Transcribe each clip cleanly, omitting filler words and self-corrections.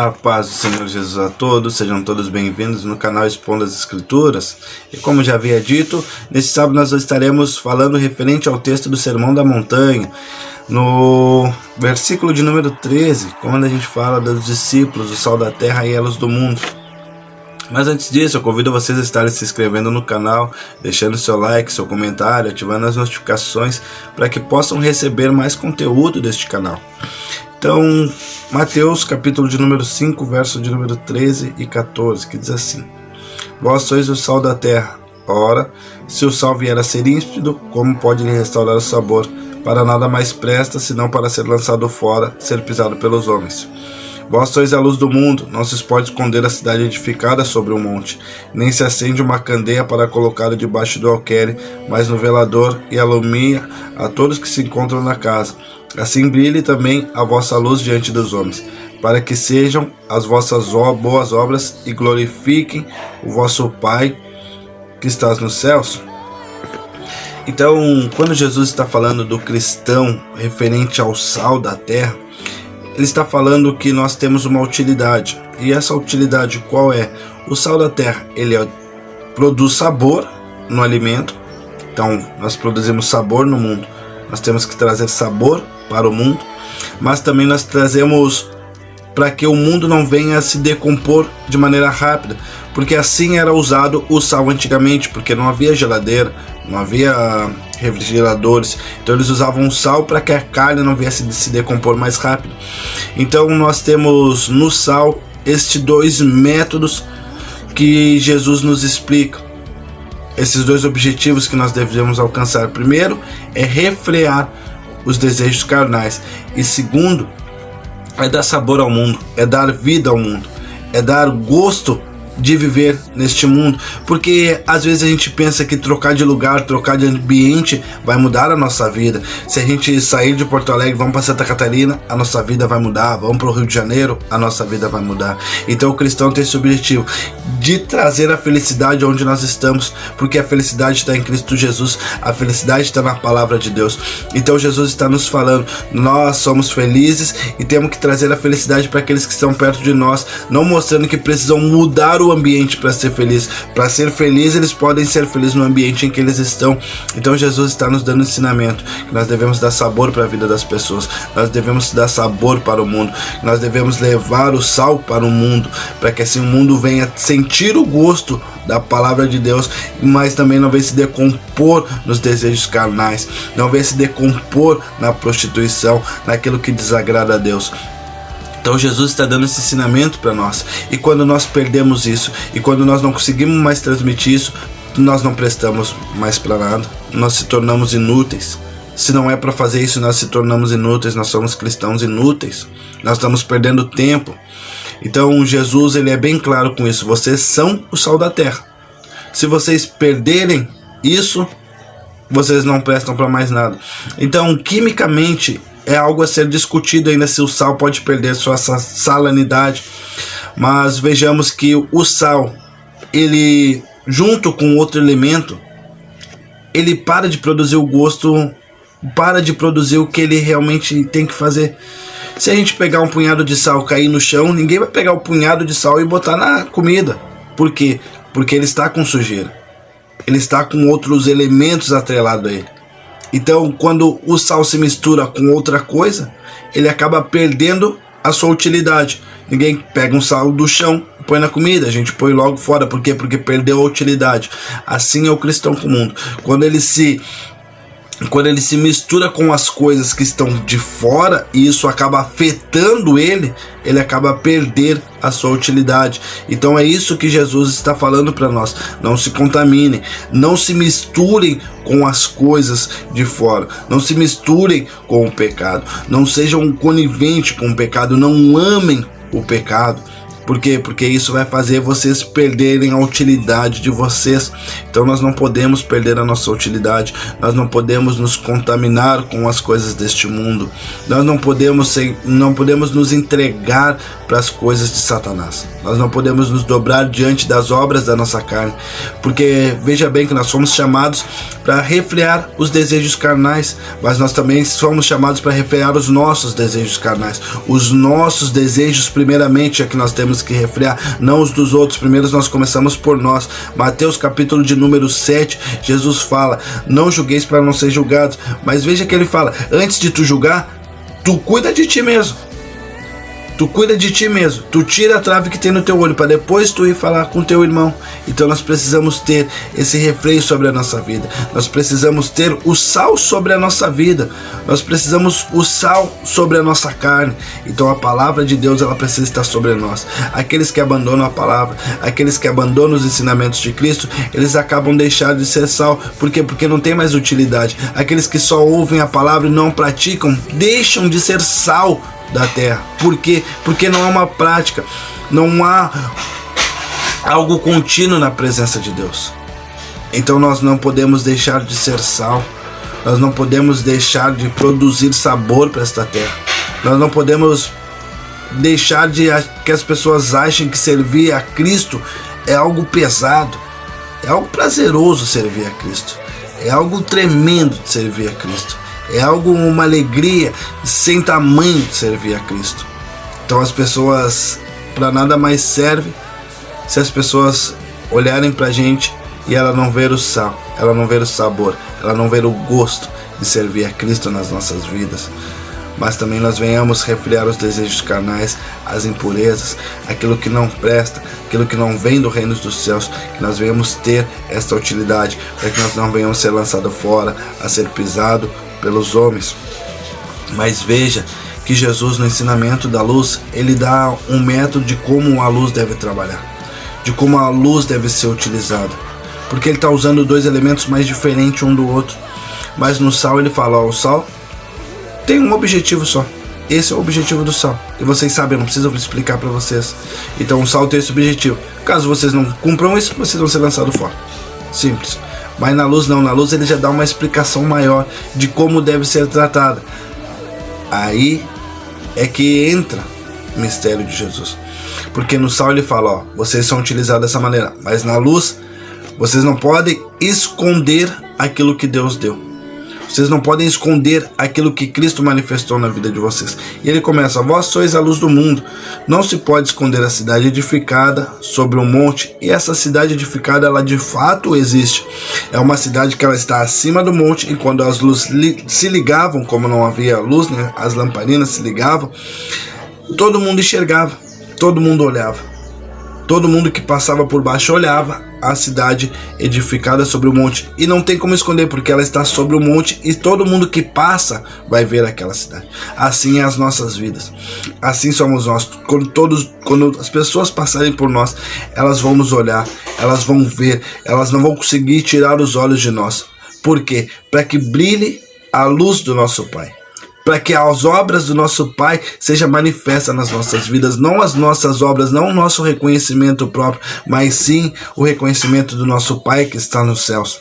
A paz do Senhor Jesus a todos, sejam todos bem-vindos no canal Expondo as Escrituras. E como já havia dito, nesse sábado nós estaremos falando referente ao texto do Sermão da Montanha, no versículo de número 13, quando a gente fala dos discípulos, o sal da terra e a luz do mundo. Mas antes disso, eu convido vocês a estarem se inscrevendo no canal, deixando seu like, seu comentário, ativando as notificações para que possam receber mais conteúdo deste canal. Então, Mateus capítulo de número 5, verso de número 13 e 14, que diz assim: Vós sois o sal da terra. Ora, se o sal vier a ser insípido, como pode lhe restaurar o sabor? Para nada mais presta, senão para ser lançado fora, ser pisado pelos homens. Vós sois a luz do mundo. Não se pode esconder a cidade edificada sobre um monte, nem se acende uma candeia para colocá-la debaixo do alqueire, mas no velador, e alumia a todos que se encontram na casa. Assim brilhe também a vossa luz diante dos homens, para que sejam as vossas boas obras e glorifiquem o vosso Pai que estás nos céus. Então, quando Jesus está falando do cristão referente ao sal da terra, ele está falando que nós temos uma utilidade. E essa utilidade qual é? O sal da terra, ele produz sabor no alimento. Então, nós produzimos sabor no mundo. Nós temos que trazer sabor para o mundo, mas também nós trazemos para que o mundo não venha a se decompor de maneira rápida, porque assim era usado o sal antigamente, porque não havia geladeira, não havia refrigeradores, então eles usavam sal para que a carne não viesse se decompor mais rápido. Então nós temos no sal estes dois métodos que Jesus nos explica, esses dois objetivos que nós devemos alcançar. Primeiro é refrear os desejos carnais, e segundo é dar sabor ao mundo, é dar vida ao mundo, é dar gosto de viver neste mundo, porque às vezes a gente pensa que trocar de lugar, trocar de ambiente vai mudar a nossa vida. Se a gente sair de Porto Alegre, vamos para Santa Catarina, a nossa vida vai mudar. Vamos para o Rio de Janeiro, a nossa vida vai mudar. Então o cristão tem esse objetivo de trazer a felicidade onde nós estamos, porque a felicidade está em Cristo Jesus, a felicidade está na palavra de Deus. Então Jesus está nos falando, nós somos felizes e temos que trazer a felicidade para aqueles que estão perto de nós, não mostrando que precisam mudar o ambiente para ser feliz. Para ser feliz, eles podem ser felizes no ambiente em que eles estão. Então Jesus está nos dando ensinamento que nós devemos dar sabor para a vida das pessoas, nós devemos dar sabor para o mundo, nós devemos levar o sal para o mundo, para que assim o mundo venha sentir o gosto da palavra de Deus, mas também não venha se decompor nos desejos carnais, não venha se decompor na prostituição, naquilo que desagrada a Deus. Então Jesus está dando esse ensinamento para nós, e quando nós perdemos isso, e quando nós não conseguimos mais transmitir isso, nós não prestamos mais para nada, nós se tornamos inúteis. Se não é para fazer isso, nós se tornamos inúteis, nós somos cristãos inúteis, nós estamos perdendo tempo. Então Jesus ele é bem claro com isso, vocês são o sal da terra. Se vocês perderem isso, vocês não prestam para mais nada. Então quimicamente é algo a ser discutido ainda se o sal pode perder sua salinidade, mas vejamos que o sal, ele junto com outro elemento, ele para de produzir o gosto, para de produzir o que ele realmente tem que fazer. Se a gente pegar um punhado de sal, cair no chão, ninguém vai pegar o punhado de sal e botar na comida. Por quê? Porque ele está com sujeira, ele está com outros elementos atrelados a ele. Então, quando o sal se mistura com outra coisa, ele acaba perdendo a sua utilidade. Ninguém pega um sal do chão e põe na comida, a gente põe logo fora. Por quê? Porque perdeu a utilidade. Assim é o cristão com o mundo. Quando ele se mistura com as coisas que estão de fora e isso acaba afetando ele acaba a perder a sua utilidade. Então é isso que Jesus está falando para nós. Não se contaminem, não se misturem com as coisas de fora, não se misturem com o pecado, não sejam coniventes com o pecado, não amem o pecado. Por quê? Porque isso vai fazer vocês perderem a utilidade de vocês. Então nós não podemos perder a nossa utilidade. Nós não podemos nos contaminar com as coisas deste mundo. Nós não podemos nos entregar para as coisas de Satanás. Nós não podemos nos dobrar diante das obras da nossa carne. Porque veja bem que nós fomos chamados para refrear os desejos carnais, mas nós também somos chamados para refrear os nossos desejos carnais. Os nossos desejos primeiramente é que nós temos que refrear, não os dos outros. Primeiro nós começamos por nós. Mateus capítulo de número 7, Jesus fala: não julgueis para não ser julgados. Mas veja que ele fala: antes de tu julgar, tu cuida de ti mesmo. Tu cuida de ti mesmo, tu tira a trave que tem no teu olho, para depois tu ir falar com teu irmão. Então nós precisamos ter esse refreio sobre a nossa vida. Nós precisamos ter o sal sobre a nossa vida. Nós precisamos o sal sobre a nossa carne. Então a palavra de Deus, ela precisa estar sobre nós. Aqueles que abandonam a palavra, aqueles que abandonam os ensinamentos de Cristo, eles acabam deixando de ser sal. Por quê? Porque não tem mais utilidade. Aqueles que só ouvem a palavra e não praticam, deixam de ser sal da terra. Por quê? Porque não há uma prática, não há algo contínuo na presença de Deus. Então nós não podemos deixar de ser sal, nós não podemos deixar de produzir sabor para esta terra, nós não podemos deixar de que as pessoas achem que servir a Cristo é algo pesado. É algo prazeroso servir a Cristo, é algo tremendo de servir a Cristo. É algo, uma alegria sem tamanho de servir a Cristo. Então as pessoas para nada mais servem se as pessoas olharem para a gente e ela não ver o sal, ela não ver o sabor, ela não ver o gosto de servir a Cristo nas nossas vidas. Mas também nós venhamos refrear os desejos carnais, as impurezas, aquilo que não presta, aquilo que não vem do reino dos céus, que nós venhamos ter esta utilidade, para que nós não venhamos ser lançados fora, a ser pisado pelos homens. Mas veja que Jesus, no ensinamento da luz, ele dá um método de como a luz deve trabalhar, de como a luz deve ser utilizada, porque ele está usando dois elementos mais diferentes um do outro. Mas no sal ele fala: ó, o sal tem um objetivo só, esse é o objetivo do sal, e vocês sabem, eu não preciso explicar para vocês. Então o sal tem esse objetivo, caso vocês não cumpram isso, vocês vão ser lançados fora, simples. Mas na luz não, na luz ele já dá uma explicação maior de como deve ser tratada. Aí é que entra o mistério de Jesus. Porque no sal ele fala: ó, vocês são utilizados dessa maneira, mas na luz vocês não podem esconder aquilo que Deus deu. Vocês não podem esconder aquilo que Cristo manifestou na vida de vocês. E ele começa: vós sois a luz do mundo. Não se pode esconder a cidade edificada sobre um monte. E essa cidade edificada, ela de fato existe. É uma cidade que ela está acima do monte. E quando as luzes se ligavam, como não havia luz, né, as lamparinas se ligavam, todo mundo enxergava, todo mundo olhava. Todo mundo que passava por baixo olhava a cidade edificada sobre o monte. E não tem como esconder, porque ela está sobre o monte e todo mundo que passa vai ver aquela cidade. Assim é as nossas vidas. Assim somos nós. Quando as pessoas passarem por nós, elas vão nos olhar, elas vão ver, elas não vão conseguir tirar os olhos de nós. Por quê? Para que brilhe a luz do nosso Pai. Para que as obras do nosso Pai sejam manifestas nas nossas vidas, não as nossas obras, não o nosso reconhecimento próprio, mas sim o reconhecimento do nosso Pai que está nos céus.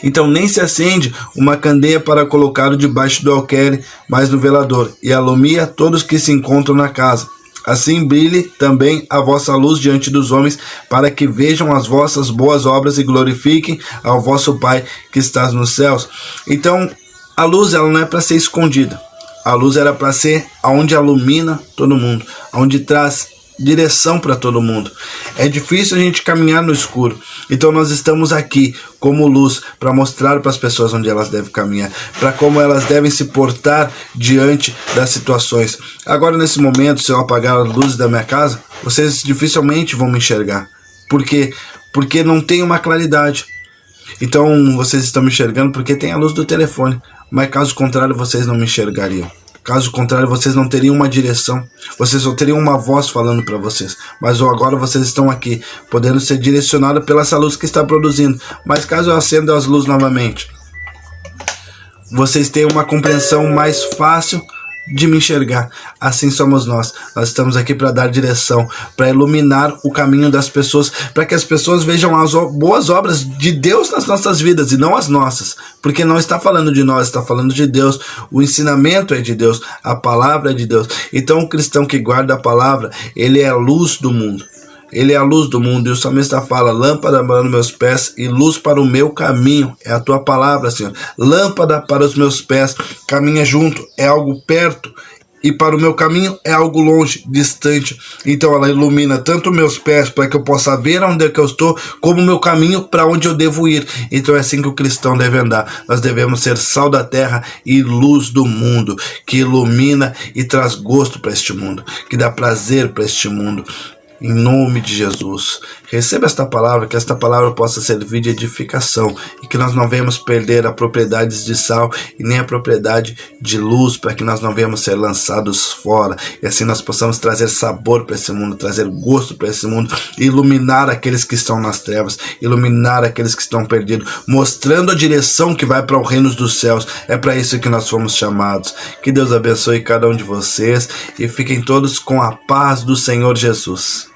Então nem se acende uma candeia para colocá-lo debaixo do alqueire, mas no velador, e alumia todos que se encontram na casa. Assim brilhe também a vossa luz diante dos homens, para que vejam as vossas boas obras e glorifiquem ao vosso Pai que está nos céus. Então a luz, ela não é para ser escondida. A luz era para ser aonde ilumina todo mundo, aonde traz direção para todo mundo. É difícil a gente caminhar no escuro. Então nós estamos aqui como luz para mostrar para as pessoas onde elas devem caminhar, para como elas devem se portar diante das situações. Agora, nesse momento, se eu apagar as luzes da minha casa, vocês dificilmente vão me enxergar. Por quê? Porque não tem uma claridade. Então vocês estão me enxergando porque tem a luz do telefone, mas caso contrário vocês não me enxergariam. Caso contrário vocês não teriam uma direção, vocês só teriam uma voz falando para vocês. Mas agora vocês estão aqui, podendo ser direcionados pela essa luz que está produzindo. Mas caso eu acenda as luzes novamente, vocês têm uma compreensão mais fácil de me enxergar. Assim somos nós. Nós estamos aqui para dar direção, para iluminar o caminho das pessoas, para que as pessoas vejam as boas obras de Deus nas nossas vidas e não as nossas, porque não está falando de nós, está falando de Deus. O ensinamento é de Deus, a palavra é de Deus. Então o cristão que guarda a palavra, ele é a luz do mundo. Ele é a luz do mundo, e o salmista fala: lâmpada para os meus pés e luz para o meu caminho. É a tua palavra, Senhor. Lâmpada para os meus pés, caminha junto, é algo perto. E para o meu caminho é algo longe, distante. Então ela ilumina tanto meus pés para que eu possa ver onde é que eu estou, como o meu caminho para onde eu devo ir. Então é assim que o cristão deve andar. Nós devemos ser sal da terra e luz do mundo, que ilumina e traz gosto para este mundo, que dá prazer para este mundo. Em nome de Jesus, receba esta palavra, que esta palavra possa servir de edificação e que nós não venhamos perder a propriedade de sal e nem a propriedade de luz, para que nós não venhamos ser lançados fora e assim nós possamos trazer sabor para esse mundo, trazer gosto para esse mundo, iluminar aqueles que estão nas trevas, iluminar aqueles que estão perdidos, mostrando a direção que vai para o reino dos céus. É para isso que nós fomos chamados. Que Deus abençoe cada um de vocês e fiquem todos com a paz do Senhor Jesus.